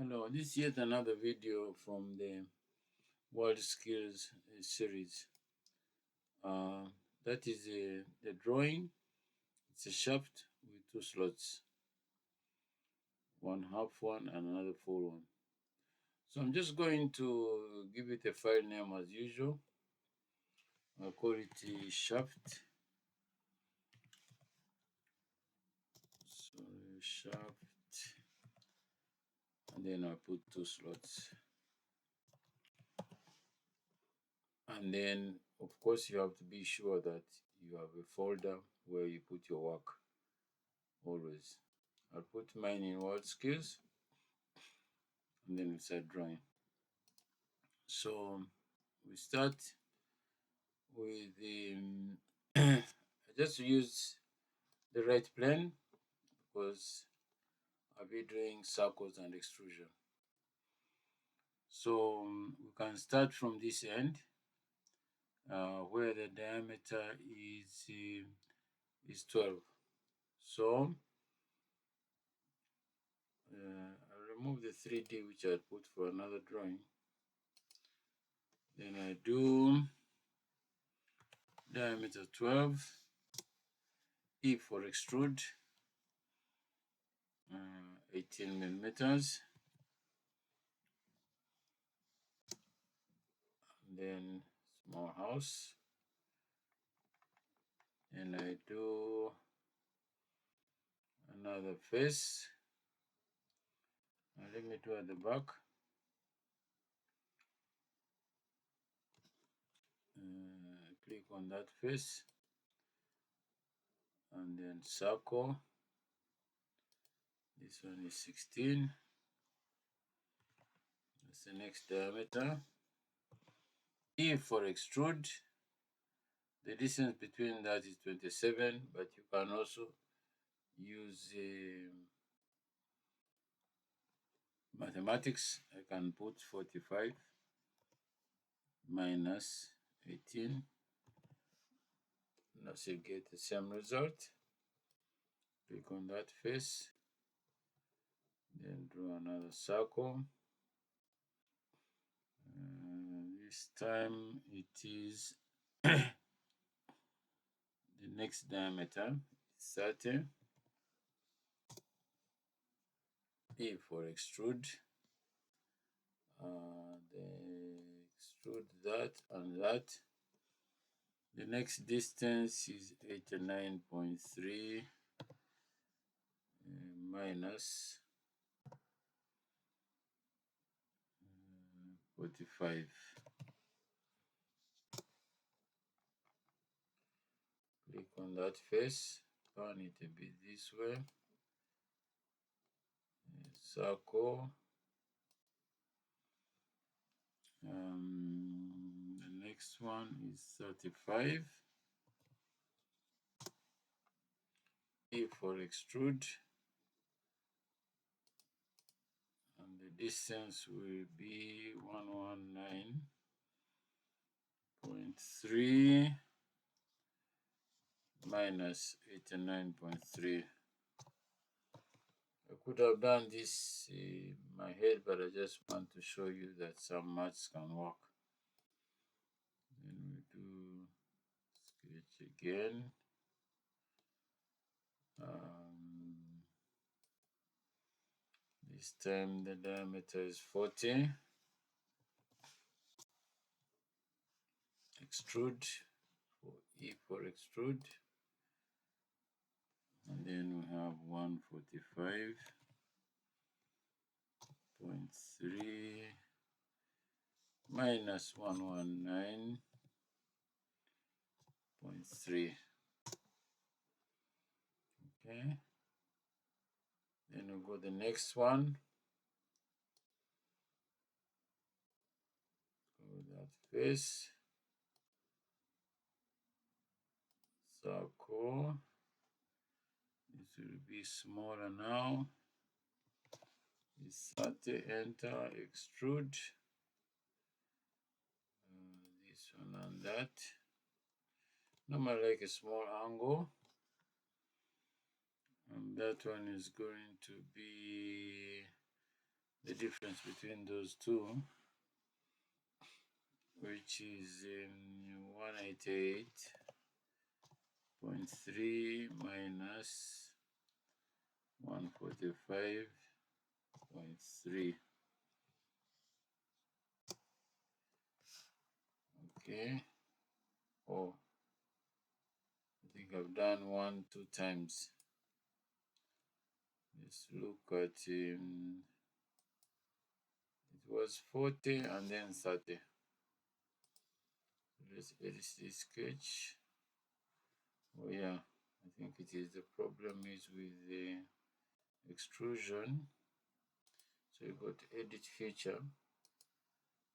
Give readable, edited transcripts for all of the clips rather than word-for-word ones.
Hello, this is yet another video from the WorldSkills series. That is the drawing. It's a shaft with two slots, one half one and another full one. So I'm just going to give it a file name as usual. I'll call it shaft. So shaft, and then I'll put two slots. And then, of course, you have to be sure that you have a folder where you put your work always. I'll put mine in WorldSkills and then we start drawing. So we start with the I just use the right plane because I'll be doing circles and extrusion. So we can start from this end where the diameter is 12. So I'll remove the 3D which I put for another drawing. Then I do diameter 12, E for extrude, 18 millimeters. And then small house. And I do another face. And let me do at the back. Click on that face. And then circle. This one is 16. That's the next diameter. E for extrude. The distance between that is 27, but you can also use mathematics. I can put 45 minus 18. Now you get the same result. Click on that face. Then draw another circle. This time it is the next diameter, 30. E for extrude. They extrude that and that. The next distance is 89.3 minus 45. Click on that face, turn it a bit this way, circle. The next one is 35. E for extrude. And the distance will be 119.3 minus 89.3. I could have done this in my head, but I just want to show you that some maths can work. Then we do sketch again. This time the diameter is 40. Extrude for E for extrude. And then we have 145.3 minus 119.3. Okay. Then we'll go the next one. Go with that face. Circle. This will be smaller now. This 30, enter, extrude. This one and that. Normally like a small angle. And that one is going to be, the difference between those two, which is 188.3 minus 145.3. Okay. Oh, I think I've done 2 times. Let's look at it was 40 and then 30. Let's edit this sketch. Oh yeah, I think it is the problem is with the extrusion. So you go to edit feature.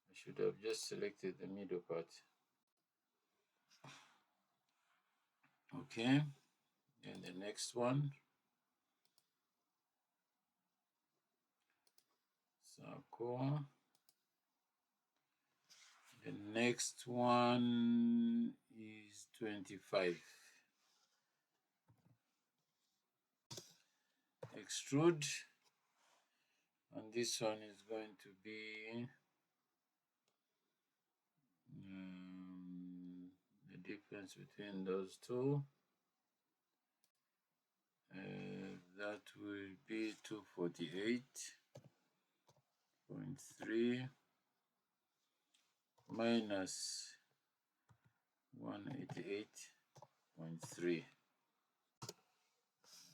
I should have just selected the middle part. Okay, and the next one, circle. The next one is 25. Extrude, and this one is going to be the difference between those two. That will be 248.3 minus 188.3.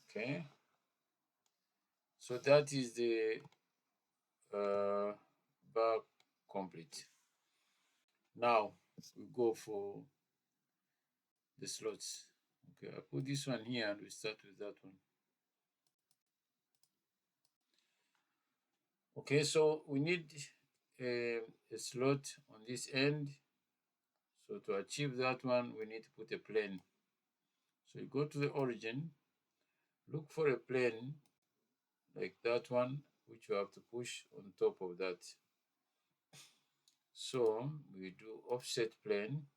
Okay, so that is the bar complete. Now we go for the slots. Okay, I put this one here and we start with that one. Okay, so we need a slot on this end. So to achieve that one, we need to put a plane. So you go to the origin, look for a plane like that one, which you have to push on top of that. So we do offset plane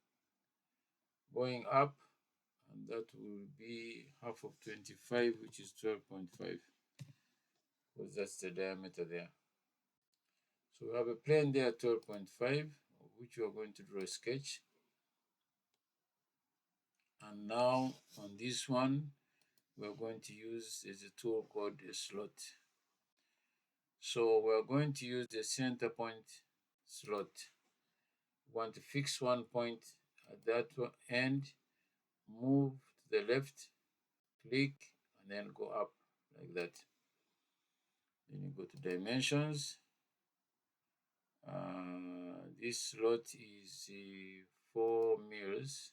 going up, and that will be half of 25, which is 12.5, because that's the diameter there. So we have a plane there, 12.5, of which we are going to draw a sketch. And now on this one, we're going to use a tool called a slot. So we're going to use the center point slot. We want to fix one point at that end, move to the left, click, and then go up like that. Then you go to dimensions. This slot is 4 mils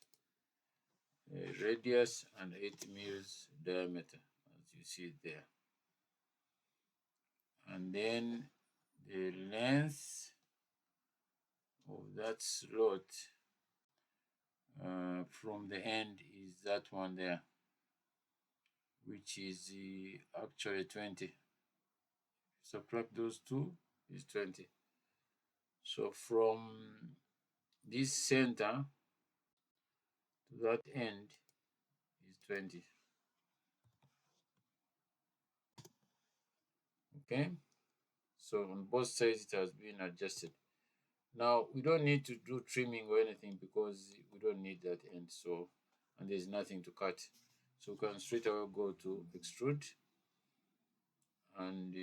radius and 8 mils diameter, as you see there. And then the length of that slot from the end is that one there, which is actually 20. Subtract those two is 20. So from this center to that end is 20. Okay, so on both sides it has been adjusted. Now we don't need to do trimming or anything because we don't need that end, so, and there's nothing to cut. So we can straight away go to extrude, and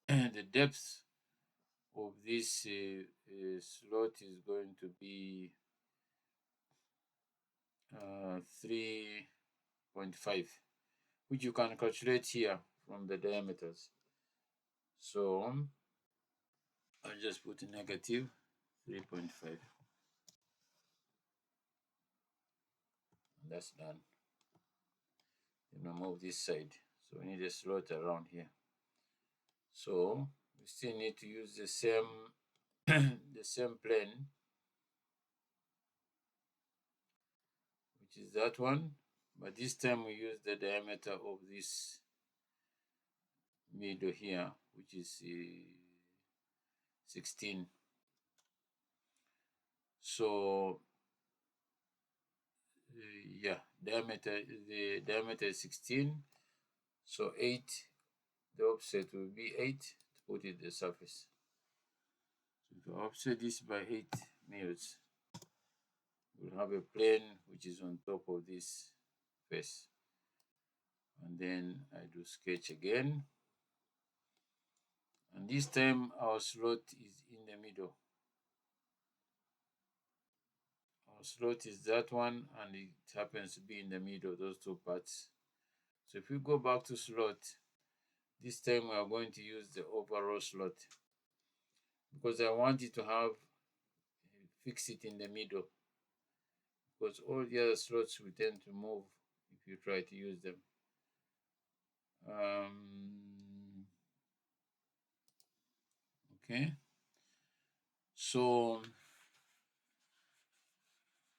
the depth of this slot is going to be 3.5, which you can calculate here from the diameters. So I'll just put a negative 3.5. And that's done. Then we'll move this side. So we need a slot around here. So we still need to use the same the same plane, which is that one, but this time we use the diameter of this middle here, which is 16. So yeah, the diameter is 16. So 8, the offset will be 8. put it the surface. So if you offset this by 8 mils, we'll have a plane which is on top of this face. And then I do sketch again. And this time our slot is in the middle. Our slot is that one, and it happens to be in the middle, those two parts. So if we go back to slot, this time we are going to use the overall slot because I want it to have fix it in the middle, because all the other slots will tend to move if you try to use them. Okay, so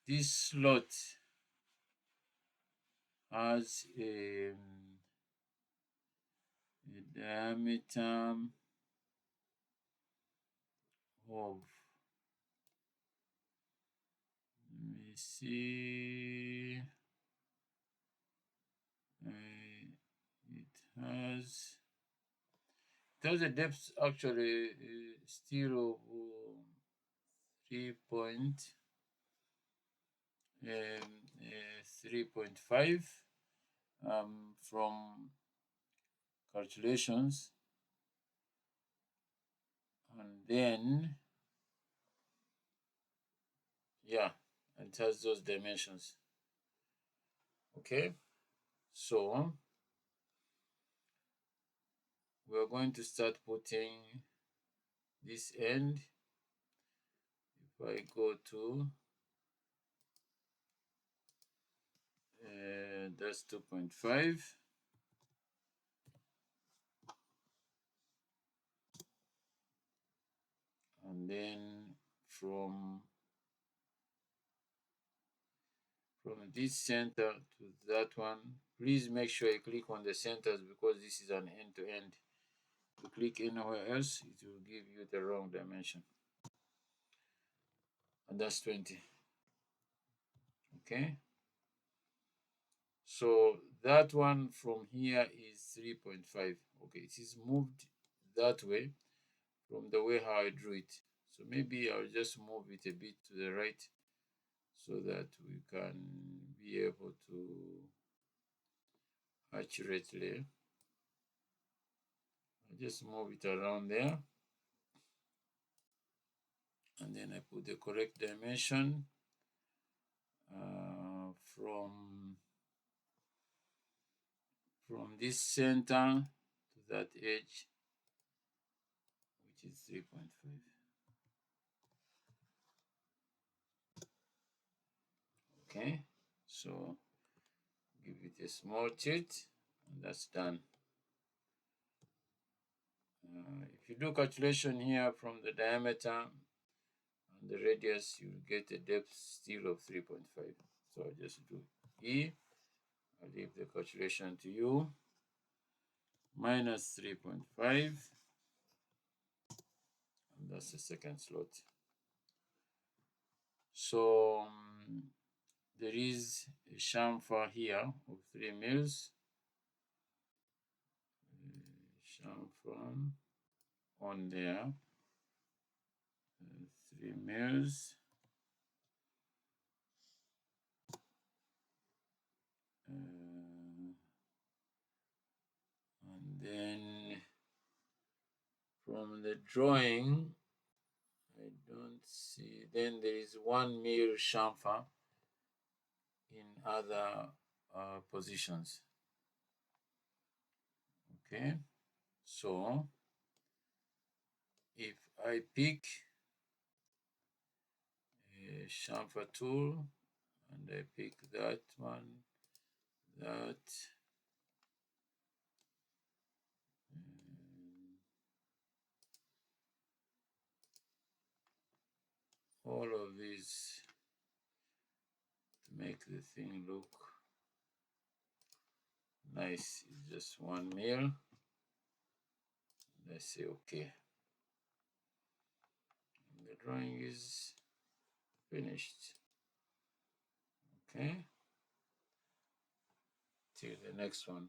this slot has a diameter of, let me see, it has a depth actually still of 3.5 from calculations, and then yeah, it has those dimensions. Okay, so we're going to start putting this end. If I go to that's 2.5, and then from this center to that one, please make sure you click on the centers because this is an end-to-end. If you click anywhere else, it will give you the wrong dimension, and that's 20. Okay, so that one from here is 3.5. Okay, it is moved that way from the way how I drew it. So maybe I'll just move it a bit to the right so that we can be able to accurately. I'll just move it around there, and then I put the correct dimension from this center to that edge, which is 3.5. Okay, so give it a small tilt, and that's done. If you do calculation here from the diameter and the radius, you'll get a depth still of 3.5. So I'll just do E. I'll leave the calculation to you. Minus 3.5, and that's the second slot. So there is a chamfer here of 3 mils. Chamfer on there, 3 mils. And then from the drawing, I don't see. Then there is 1 mil chamfer in other positions. Okay, so if I pick a chamfer tool and I pick that one, that, all of these to make the thing look nice is just 1 mil. And I say okay. And the drawing is finished. Okay. Till the next one.